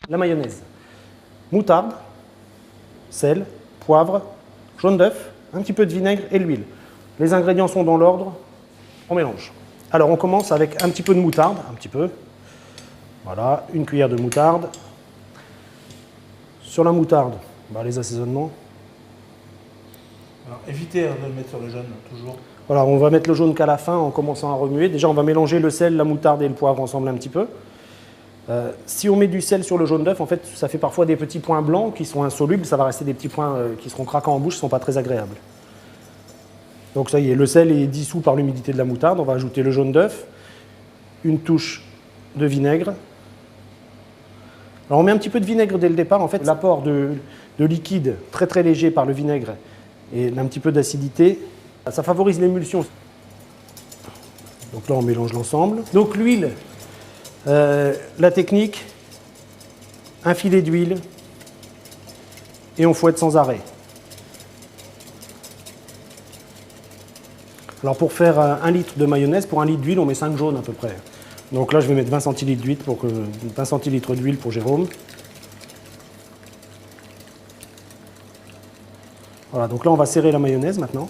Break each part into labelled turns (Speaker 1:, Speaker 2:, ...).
Speaker 1: La mayonnaise. Moutarde, sel, poivre, jaune d'œuf, un petit peu de vinaigre et l'huile. Les ingrédients sont dans l'ordre, on mélange. Alors on commence avec un petit peu de moutarde, un petit peu. Voilà, une cuillère de moutarde. Sur la moutarde, les assaisonnements.
Speaker 2: Alors, évitez de le mettre sur le jaune, toujours.
Speaker 1: Voilà, on va mettre le jaune qu'à la fin en commençant à remuer. Déjà, on va mélanger le sel, la moutarde et le poivre ensemble un petit peu. Si on met du sel sur le jaune d'œuf, en fait, ça fait parfois des petits points blancs qui sont insolubles. Ça va rester des petits points qui seront craquants en bouche, qui ne sont pas très agréables. Donc ça y est, le sel est dissous par l'humidité de la moutarde. On va ajouter le jaune d'œuf, une touche de vinaigre. Alors on met un petit peu de vinaigre dès le départ. En fait, l'apport de liquide très très léger par le vinaigre et un petit peu d'acidité, ça favorise l'émulsion. Donc là, on mélange l'ensemble. Donc l'huile, la technique, un filet d'huile et on fouette sans arrêt. Alors pour faire 1 litre de mayonnaise, pour 1 litre d'huile, on met 5 jaunes à peu près. Donc là, je vais mettre 20 centilitres d'huile pour 20 centilitres d'huile pour Jérôme. Voilà, donc là, on va serrer la mayonnaise maintenant.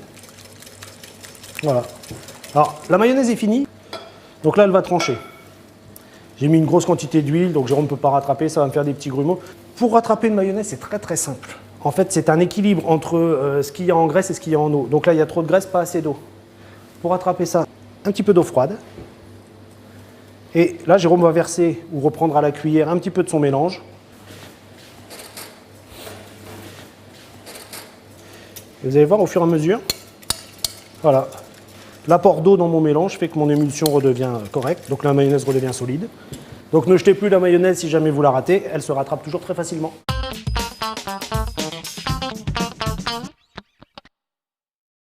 Speaker 1: Voilà. Alors, la mayonnaise est finie. Donc là, elle va trancher. J'ai mis une grosse quantité d'huile, donc Jérôme ne peut pas rattraper, ça va me faire des petits grumeaux. Pour rattraper une mayonnaise, c'est très très simple. En fait, c'est un équilibre entre ce qu'il y a en graisse et ce qu'il y a en eau. Donc là, il y a trop de graisse, pas assez d'eau. Pour rattraper ça, un petit peu d'eau froide. Et là, Jérôme va verser ou reprendre à la cuillère un petit peu de son mélange. Et vous allez voir au fur et à mesure, voilà, l'apport d'eau dans mon mélange fait que mon émulsion redevient correcte, donc la mayonnaise redevient solide. Donc ne jetez plus la mayonnaise si jamais vous la ratez, elle se rattrape toujours très facilement.